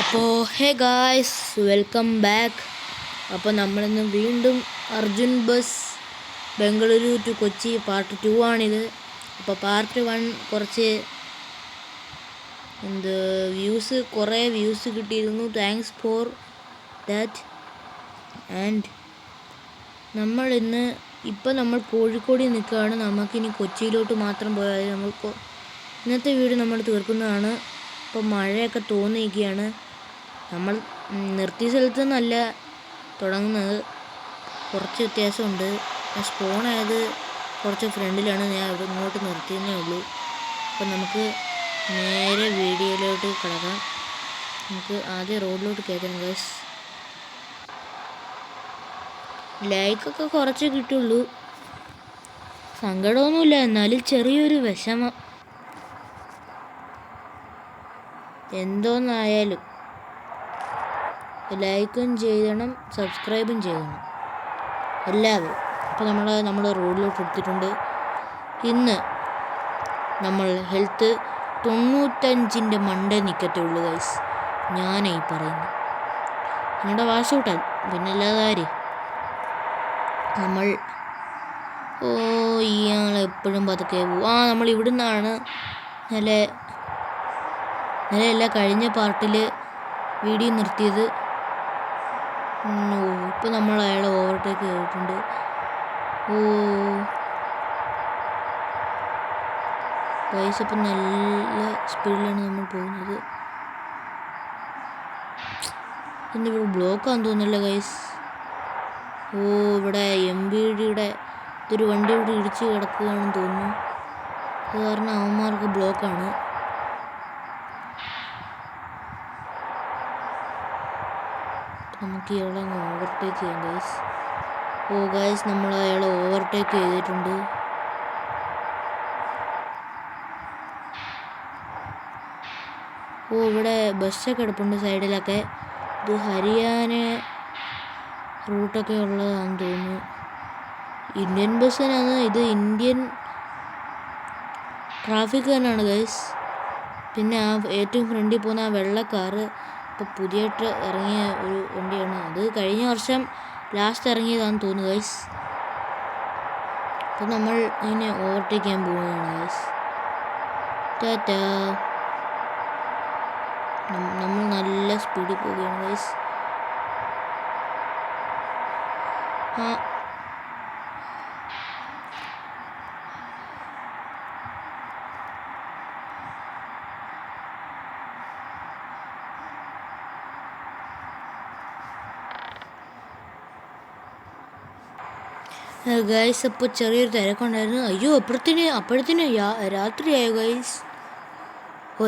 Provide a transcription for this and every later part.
അപ്പോൾ hey guys, welcome back. അപ്പോൾ നമ്മളിന്ന് വീണ്ടും Arjun bus Bengaluru to Kochi part 2 ആണിത്. അപ്പോൾ പാർട്ട് 1 കുറച്ച് കുറേ വ്യൂസ് കിട്ടിയിരുന്നു. Thanks for that. ആൻഡ് നമ്മൾ കോഴിക്കോടിൽ നിൽക്കുകയാണ്. നമുക്കിനി കൊച്ചിയിലോട്ട് മാത്രം പോയാൽ നമുക്ക് ഇന്നത്തെ വീഡിയോ നമ്മൾ തീർക്കുന്നതാണ്. ഇപ്പോൾ മഴയൊക്കെ തോന്നിയിരിക്കുകയാണ്. നമ്മൾ നിർത്തിയ സ്ഥലത്തു നിന്നല്ല തുടങ്ങുന്നത്, കുറച്ച് വ്യത്യാസമുണ്ട്. ഞാൻ സ്പോണായത് കുറച്ച് ഫ്രണ്ടിലാണ്, ഞാൻ ഇവിടെ ഇങ്ങോട്ട് നിർത്തിയെന്നേ ഉള്ളൂ. അപ്പം നമുക്ക് നേരെ വീഡിയോയിലോട്ട് കിടക്കാം. നമുക്ക് ആദ്യം റോഡിലോട്ട് കയറ്റണം ഗൈസ്. ലൈക്കൊക്കെ കുറച്ച് കിട്ടുള്ളൂ, സങ്കടമൊന്നുമില്ല, എന്നാലും ചെറിയൊരു വിഷമം. എന്തോന്നായാലും ലൈക്കും ചെയ്യണം, സബ്സ്ക്രൈബും ചെയ്യണം എല്ലാവരും. അപ്പോൾ നമ്മൾ റോഡിലോട്ട് എടുത്തിട്ടുണ്ട്. ഇന്ന് നമ്മൾ ഹെൽത്ത് 95-ൻ്റെ മണ്ടേ നിൽക്കത്തുള്ളൂ ഗൈസ്. ഞാനേ പറയുന്നു, നിങ്ങളുടെ വാശൂട്ടാൻ പിന്നെ അല്ലാതെ ആര്. ഇയാളെപ്പോഴും പതുക്കെ പോവും. നമ്മൾ ഇവിടുന്നാണ് നിലയല്ല കഴിഞ്ഞ പാർട്ടിൽ വീഡിയോ നിർത്തിയത്. ഇപ്പോൾ നമ്മൾ അയാളെ ഓവർടേക്ക് ചെയ്തിട്ടുണ്ട്. ഗൈസ്, ഇപ്പം നല്ല സ്പീഡിലാണ് നമ്മൾ പോകുന്നത്. ഇന്നിവിടെ ബ്ലോക്കാന്ന് തോന്നുന്നില്ല ഗൈസ്. ഇവിടെ MVDയുടെ ഇതൊരു വണ്ടി ഇവിടെ ഇടിച്ച് കിടക്കുകയാണെന്ന് തോന്നുന്നു. അത് കാരണം അവന്മാർക്ക് ബ്ലോക്കാണ്. നമുക്ക് ഇയാളെ ഓവർടേക്ക് ചെയ്യാം ഗൈസ്. ഗൈസ്, നമ്മൾ അയാളെ ഓവർടേക്ക് ചെയ്തിട്ടുണ്ട്. ഇവിടെ ബസ്സൊക്കെ കിടപ്പുണ്ട് സൈഡിലൊക്കെ. ഇത് ഹരിയാന റൂട്ടൊക്കെ ഉള്ളതാണെന്ന് തോന്നുന്നു. ഇന്ത്യൻ ബസ്സിനാണ് ഇത്, ഇന്ത്യൻ ട്രാഫിക് തന്നെയാണ് ഗൈസ്. പിന്നെ ഏറ്റവും ഫ്രണ്ടിൽ പോകുന്ന വെള്ള കാറ് ഇപ്പോൾ പുതിയായിട്ട് ഇറങ്ങിയ ഒരു വണ്ടിയാണ്. അത് കഴിഞ്ഞ വർഷം ലാസ്റ്റ് ഇറങ്ങിയതാണെന്ന് തോന്നുന്നു ഗൈസ്. അപ്പോൾ നമ്മൾ ഇതിനെ ഓവർടേക്ക് ചെയ്യാൻ പോവുകയാണ് ഗൈസ്. ടാറ്റാ. നമ്മൾ നല്ല സ്പീഡിൽ പോവുകയാണ് ഗൈസ്. ഗൈസ്, അപ്പോൾ ചെറിയൊരു തിരക്കുണ്ടായിരുന്നു. അയ്യോ, അപ്പോഴത്തേന് രാത്രിയായോ ഗൈസ്.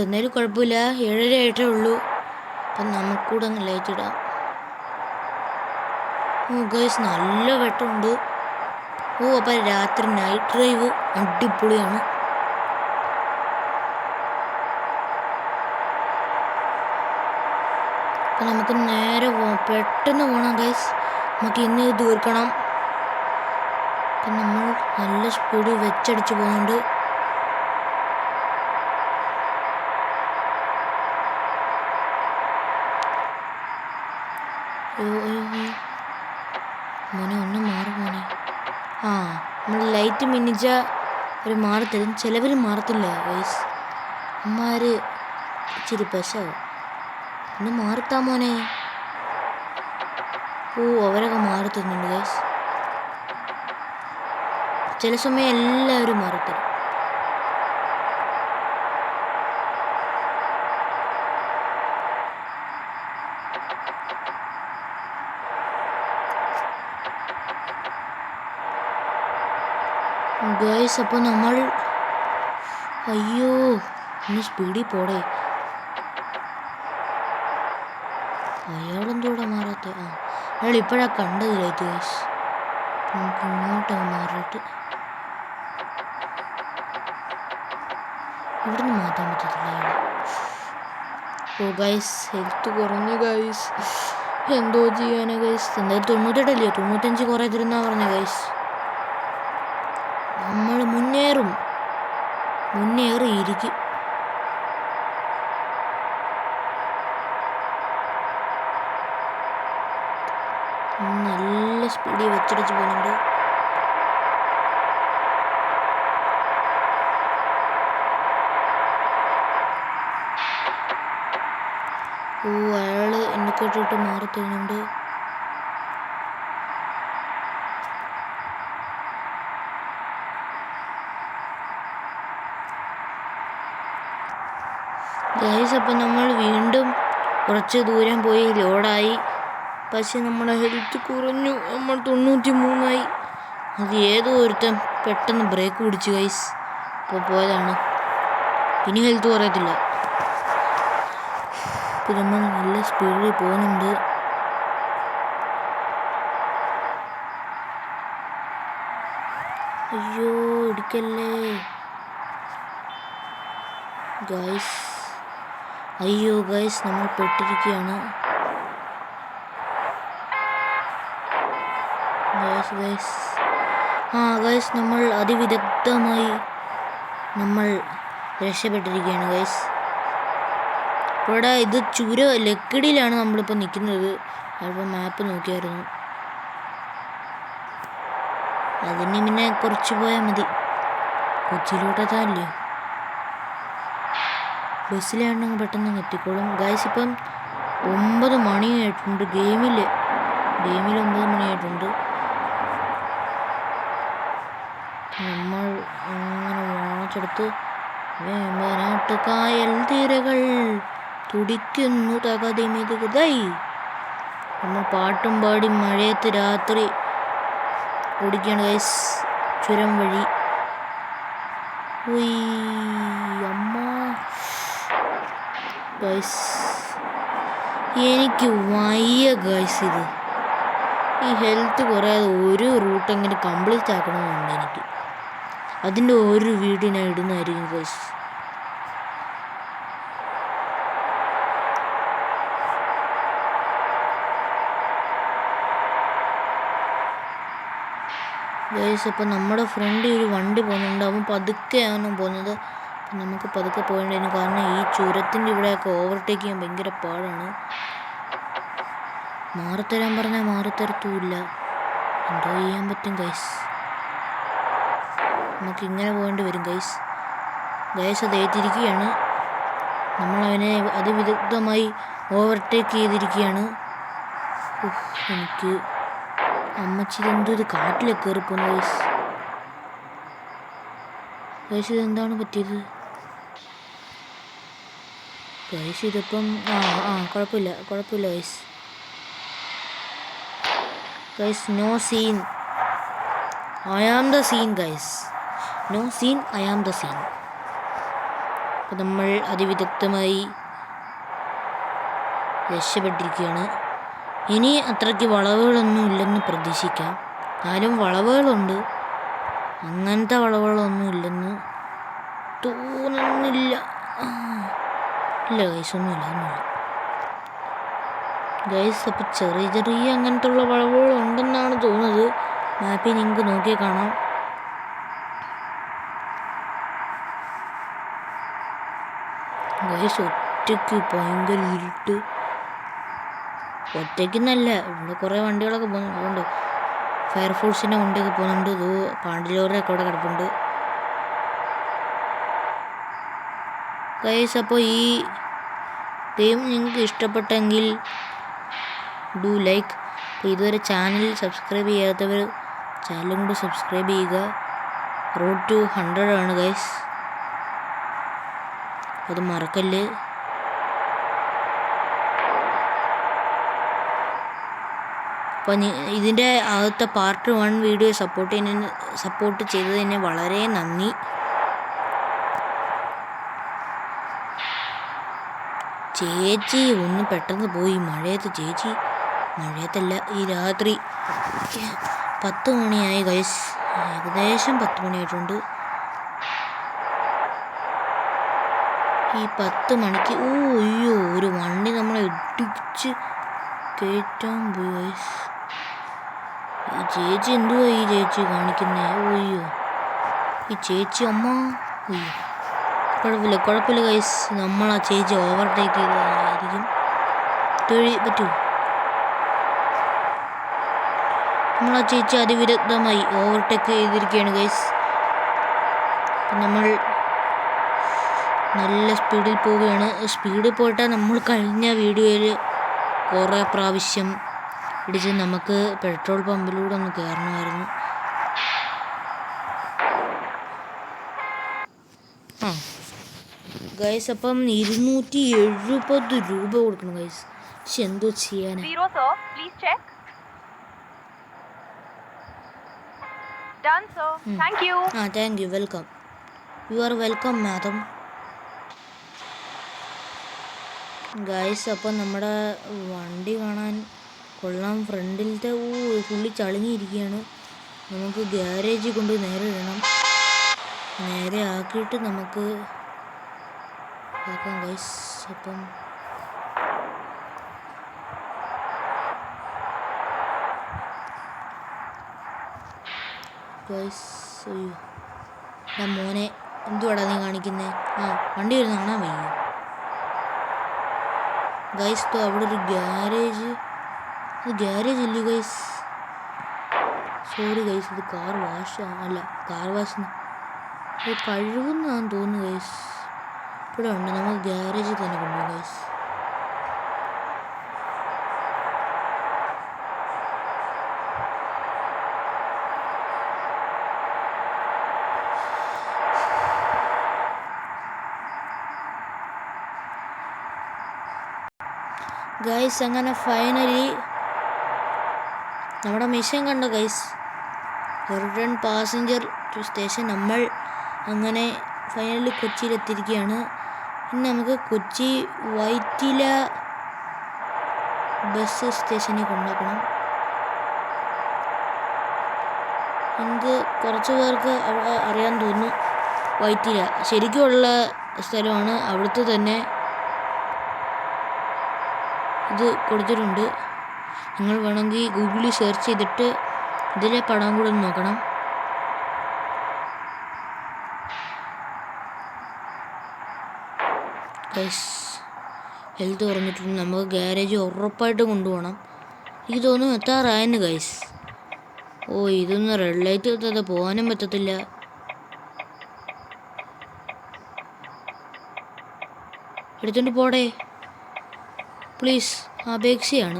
എന്നാലും കുഴപ്പമില്ല, 7:30 ആയിട്ടേ ഉള്ളൂ. അപ്പം നമുക്കൂടെ അങ്ങ് ലൈറ്റ് ഇടാം. ഗൈസ്, നല്ല വെട്ടമുണ്ട്. അപ്പം രാത്രി നൈറ്റ് ഡ്രൈവ് അടിപൊളിയാണ്. അപ്പം നമുക്ക് നേരെ പെട്ടെന്ന് പോകണം ഗൈസ്. നമുക്ക് ഇന്ന് തീർക്കണം. അപ്പം നമ്മൾ നല്ല സ്പീഡിൽ വെച്ചടിച്ച് പോകുന്നുണ്ട്. മോനെ ഒന്ന് മാറി മോനെ. നമ്മൾ ലൈറ്റ് മിന്നിച്ച ഒരു മാറത്തരും, ചിലവർ മാറത്തില്ല ഗൈസ്. അമ്മമാർ ഇച്ചിരി പെശാവും. ഒന്ന് മാറത്താ മോനെ. അവരൊക്കെ മാറത്തുന്നുണ്ട് ഗൈസ്. ചില സമയം എല്ലാവരും മാറത്തരും. ഗൈസ്, അപ്പോൾ നമ്മൾ ഇനി സ്പീഡിൽ പോടേ. അയാളെന്തോടെ മാറാത്ത? അയാൾ ഇപ്പോഴാണ് കണ്ടത് ലൈറ്റ് ഗൈസ്. നമുക്ക് ഇങ്ങോട്ടൊക്കെ മാറിയിട്ട് ഇവിടുന്ന് മാറ്റാൻ പറ്റത്തില്ല അയാൾ. ഗൈസ്, ഹെൽത്ത് കുറഞ്ഞു ഗൈസ്. എന്തോ ചെയ്യാനാ ഗൈസ്. എന്തായാലും 98 95 കുറേ തരുന്നാ പറഞ്ഞ ഗൈസ്. നമ്മൾ മുന്നേറിയിരിക്കും. നല്ല സ്പീഡിൽ വെച്ചടിച്ച് പോകുന്നുണ്ട്. ഓ, അയാൾ ഇൻഡിക്കേറ്റർ ഇട്ട് മാറി തരുന്നുണ്ട്. ഗൈസ്, അപ്പം നമ്മൾ വീണ്ടും കുറച്ച് ദൂരം പോയി ലോഡായി. പക്ഷെ നമ്മുടെ ഹെൽത്ത് കുറഞ്ഞു. നമ്മൾ 93 അത് ഏതോ ഒരുത്തൻ പെട്ടെന്ന് ബ്രേക്ക് പിടിച്ചു ഗൈസ്. ഇപ്പോൾ പോയതാണ്. ഇനി ഹെൽത്ത് കുറയത്തില്ല. ഇപ്പം നമ്മൾ നല്ല സ്പീഡിൽ പോകുന്നുണ്ട്. അയ്യോ, ഇടിക്കല്ലേ ഗൈസ്. അയ്യോ ഗൈസ്, നമ്മൾ പെട്ടിരിക്കുകയാണ്. ഗൈസ്, നമ്മൾ അതിവിദഗ്ധമായി നമ്മൾ രക്ഷപ്പെട്ടിരിക്കുകയാണ് ഗൈസ്. ഇവിടെ ഇത് ലക്കിടിയിലാണ് നമ്മളിപ്പോൾ നിൽക്കുന്നത്. അപ്പോൾ മാപ്പ് നോക്കിയായിരുന്നു. അതിന് പിന്നെ കുറച്ച് പോയാൽ മതി. കൊച്ചിയിലോട്ടെത്താല്ലേ. ബസ്സിലാണെങ്കിൽ പെട്ടെന്ന് എത്തിക്കോളും ഗൈസ്. ഇപ്പം 9 മണിയായിട്ടുണ്ട്. ഗെയിമിൽ 9 മണിയായിട്ടുണ്ട്. നമ്മൾ അങ്ങനെ വാങ്ങിച്ചെടുത്ത് വേമ്പനാട്ടുകായൽ തീരകൾ തുടിക്കുന്നു തകതിമിതുകതായി. നമ്മൾ പാട്ടും പാടി മഴയത്ത് രാത്രി ഓടിക്കുകയാണ് ഗൈസ്. ചുരം വഴി. അമ്മ ഗൈസ്, എനിക്ക് വയ്യ ഗൈസ്. ഈ ഹെൽത്ത് കുറയാതെ ഒരു റൂട്ടെങ്കിലും കംപ്ലീറ്റ് ആക്കണമെന്നുണ്ട് എനിക്ക്. അതിൻ്റെ ഒരു വീഡിയോ ഞാൻ ഇടുന്നതായിരിക്കും ഗൈസ്. ഗൈസ്, അപ്പം നമ്മുടെ ഫ്രണ്ടിൽ ഒരു വണ്ടി പോകുന്നുണ്ട്. അവൻ പതുക്കെയാണ് പോകുന്നത്. അപ്പം നമുക്ക് പതുക്കെ പോകേണ്ടതിന് കാരണം ഈ ചുരത്തിൻ്റെ ഇവിടെയൊക്കെ ഓവർടേക്ക് ചെയ്യാൻ ഭയങ്കര പാടാണ്. മാറിത്തരാൻ പറഞ്ഞാൽ മാറിത്തരത്തുമില്ല. എന്തോ ചെയ്യാൻ പറ്റും ഗൈസ്. നമുക്കിങ്ങനെ പോകേണ്ടി വരും ഗൈസ്. അത് ഏറ്റിരിക്കുകയാണ്. നമ്മളവനെ അതിവിദഗ്ധമായി ഓവർടേക്ക് ചെയ്തിരിക്കുകയാണ്. എനിക്ക് അമ്മച്ചി എന്തോ ഇത് കാട്ടിലേക്ക് കയറിപ്പോന്നു ഗൈസ്. ഇതെന്താണ് പറ്റിയത് ഗൈസ്? ഇതിപ്പം കുഴപ്പമില്ല guys. No scene, I am the scene guys. No scene, I am the scene. അപ്പം നമ്മൾ അതിവിദഗ്ധമായി രക്ഷപ്പെട്ടിരിക്കുകയാണ്. ഇനി അത്രയ്ക്ക് വളവുകളൊന്നും ഇല്ലെന്ന് പ്രതീക്ഷിക്കാം. എന്നാലും വളവുകളുണ്ട്. അങ്ങനത്തെ വളവുകളൊന്നും ഇല്ലെന്ന് തോന്നുന്നില്ല. ഇല്ല ഗൈസ്, ഒന്നുമില്ല ഗൈസ്. അപ്പോൾ ചെറിയ അങ്ങനത്തെ ഉള്ള വളവുകളുണ്ടെന്നാണ് തോന്നുന്നത്. മാപ്പിൽ നിങ്ങൾക്ക് നോക്കിയാൽ കാണാം. ഗൈസ്, ഒറ്റയ്ക്ക് ഭയങ്കര ഇരുട്ട്. ഒറ്റയ്ക്കെന്നല്ല, ഇവിടെ കുറേ വണ്ടികളൊക്കെ പോകുന്നുണ്ട്. ഫയർഫോഴ്സിൻ്റെ വണ്ടിയൊക്കെ പോകുന്നുണ്ട്. ഇത് പാണ്ടിലോറിയൊക്കെ അവിടെ കിടപ്പുണ്ട് ഗൈസ്. അപ്പോൾ ഈ ഗെയിം നിങ്ങൾക്ക് ഇഷ്ടപ്പെട്ടെങ്കിൽ ഡു ലൈക്ക്. അപ്പോൾ ഇതുവരെ ചാനൽ സബ്സ്ക്രൈബ് ചെയ്യാത്തവർ ചാനലും കൂടി സബ്സ്ക്രൈബ് ചെയ്യുക. റോഡ് ടു 100 ആണ് ഗൈസ്. അത് മറക്കല്ല്. അപ്പം ഇതിൻ്റെ ആദ്യത്തെ പാർട്ട് 1 വീഡിയോ സപ്പോർട്ട് ചെയ്തതിന് വളരെ നന്ദി. ചേച്ചി ഒന്ന് പെട്ടെന്ന് പോയി. മഴയത്തല്ല, ഈ രാത്രി 10 മണിയായി ഗൈസ്. ഏകദേശം 10 മണിയായിട്ടുണ്ട്. ഈ 10 മണിക്ക് അയ്യോ, ഒരു വണ്ടി നമ്മളെ ഇടിച്ച് കയറ്റാൻ പോയി ഗൈസ്. ഈ ചേച്ചി എന്തുവാ ഈ ചേച്ചി കാണിക്കുന്നേ? അയ്യോ, ഈ ചേച്ചി അമ്മ. അയ്യോ, കുഴപ്പമില്ല ഗൈസ്. നമ്മളാ ചേച്ചി ഓവർടേക്ക് ചെയ്തതായിരിക്കും. പറ്റൂ. നമ്മളാ ചേച്ചി അതിവിദഗ്ധമായി ഓവർടേക്ക് ചെയ്തിരിക്കുകയാണ് ഗൈസ്. നമ്മൾ നല്ല സ്പീഡിൽ പോവുകയാണ്. സ്പീഡിൽ പോയിട്ടാൽ നമ്മൾ കഴിഞ്ഞ വീഡിയോയിൽ കുറേ പ്രാവശ്യം ഇടിച്ച് നമുക്ക് പെട്രോൾ പമ്പിലൂടെ ഒന്ന് കയറണമായിരുന്നു. ഗൈസ് അപ്പം 270 രൂപ കൊടുക്കണം ഗൈസ്. പക്ഷെ എന്തോ ചെയ്യാനാ. Thank you. Welcome. You are welcome madam. Guys അപ്പം നമ്മുടെ വണ്ടി കാണാൻ കൊള്ളാം. ഫ്രണ്ടിലത്തെ ഫുള്ളി ചളിങ്ങിയിരിക്കുകയാണ്. നമുക്ക് ഗ്യാരേജിൽ കൊണ്ട് നേരെ ഇടണം. നേരെ ആക്കിയിട്ട് നമുക്ക് ആക്കാം ഗൈസ്. അപ്പം ഗൈസ് മോനെ എന്തുവാടാ നീ കാണിക്കുന്നത്? വണ്ടി വരുന്ന കാണാൻ വയ്യ ഗൈസ്. അവിടെ ഒരു ഗ്യാരേജ് ഇല്ലേ ഗൈസ്? സോറി ഗൈസ്, ഇത് കാർ വാഷ് അല്ല, കാർ വാഷ് കഴുകുന്നാന്ന് തോന്നുന്നു ഗൈസ്. ഇവിടെ ഉണ്ട്, നമുക്ക് ഗ്യാരേജിൽ തന്നെ കൊണ്ടുപോകും ഗൈസ്. ഗൈസ് അങ്ങനെ ഫൈനലി നമ്മുടെ മിഷൻ കണ്ടോ guys? Return passenger to station. നമ്മൾ അങ്ങനെ ഫൈനലി കൊച്ചിയിലെത്തിയിരിക്കുകയാണ്. ഇനി നമുക്ക് കൊച്ചി വൈറ്റില ബസ് സ്റ്റേഷനിൽ കൊണ്ടാക്കണം. എനിക്ക് കുറച്ച് പേർക്ക് അവിടെ അറിയാൻ തോന്നുന്നു. വൈറ്റില ശരിക്കുമുള്ള സ്ഥലമാണ്. അവിടുത്തെ തന്നെ ഇത് കൊടുത്തിട്ടുണ്ട്. നിങ്ങൾ വേണമെങ്കിൽ ഗൂഗിളിൽ സെർച്ച് ചെയ്തിട്ട് ഇതിലെ പടം കൂടെ ഒന്ന് നോക്കണം. ഗൈസ് ഹെൽത്ത് കുറഞ്ഞിട്ടുണ്ട്. നമുക്ക് ഗ്യാരേജ് ഉറപ്പായിട്ട് കൊണ്ടുപോകണം. എനിക്ക് തോന്നുന്നു എത്താറായെന്ന് ഗൈസ്. ഇതൊന്നും റെഡ് ലൈറ്റ് എത്താതെ പോകാനും പറ്റത്തില്ല. എടുത്തോണ്ട് പോടേ പ്ലീസ്. അപേക്ഷയാണ്.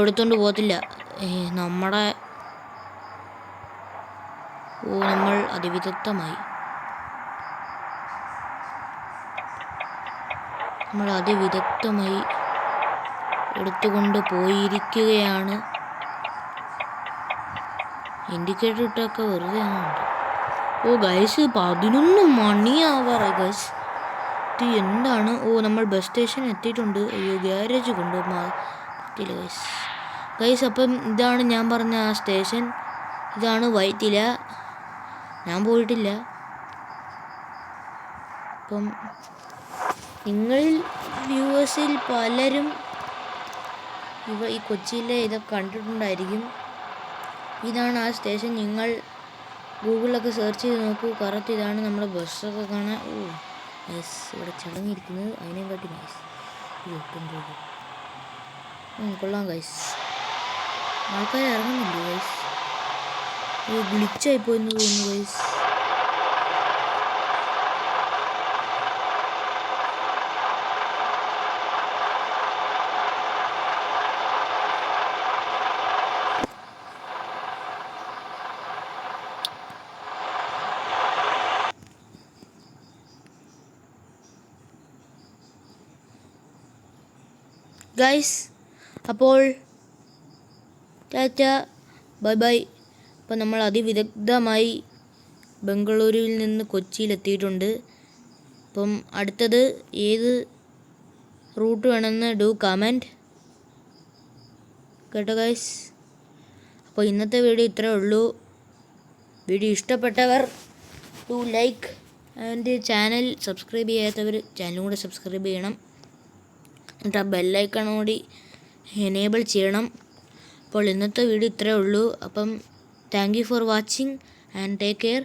എടുത്തോണ്ട് പോകത്തില്ല. നമ്മൾ അതിവിദഗ്ധമായി എടുത്തുകൊണ്ട് പോയിരിക്കുകയാണ്. ഇൻഡിക്കേറ്റർ ഇട്ടൊക്കെ വെറുതെ ആണുണ്ട്. Guys 11 മണിയാവാറായി guys. ഇത് എന്താണ്? നമ്മൾ ബസ് സ്റ്റേഷൻ എത്തിയിട്ടുണ്ട്. ഗ്യാരേജ് കൊണ്ടുപോകാൻ പറ്റില്ല ഗൈസ്. അപ്പം ഇതാണ് ഞാൻ പറഞ്ഞ ആ സ്റ്റേഷൻ. ഇതാണ് വൈറ്റില. ഞാൻ പോയിട്ടില്ല. അപ്പം നിങ്ങളിൽ വ്യൂവേഴ്സിൽ പലരും ഈ കൊച്ചിയിലെ ഇതൊക്കെ കണ്ടിട്ടുണ്ടായിരിക്കും. ഇതാണ് ആ സ്റ്റേഷൻ. നിങ്ങൾ ഗൂഗിളിലൊക്കെ സെർച്ച് ചെയ്ത് നോക്കൂ. കറക്റ്റ് ഇതാണ് നമ്മുടെ ബസ്സൊക്കെ കാണാൻ. യെസ്, ഇവിടെ ചടങ്ങിയിരിക്കുന്നത് അതിനെയും കാട്ടി നൈസ്. കൊള്ളാം ഗൈസ്. ആൾക്കാർ ഇറങ്ങുന്നില്ലേ ഗൈസ്? ഗ്ലിച്ചായിപ്പോയെന്ന് തോന്നുന്നു ഗൈസ്. ഗൈസ് അപ്പോൾ ടാറ്റ ബൈ ബൈ. അപ്പോൾ നമ്മൾ അതിവിദഗ്ധമായി ബംഗളൂരുവിൽ നിന്ന് കൊച്ചിയിലെത്തിയിട്ടുണ്ട്. അപ്പം അടുത്തത് ഏത് റൂട്ട് വേണമെന്ന് ഡു കമൻറ്റ് കേട്ടോ ഗൈസ്. അപ്പോൾ ഇന്നത്തെ വീഡിയോ ഇത്രയേ ഉള്ളൂ. വീഡിയോ ഇഷ്ടപ്പെട്ടവർ do like and channel subscribe ചെയ്യാത്തവർ ചാനലും കൂടെ സബ്സ്ക്രൈബ് ചെയ്യണം. എന്നിട്ട് ആ ബെല്ലൈക്കൺ കൂടി എനേബിൾ ചെയ്യണം. അപ്പോൾ ഇന്നത്തെ വീഡിയോ ഇത്രയേ ഉള്ളൂ. അപ്പം thank you for watching and take care.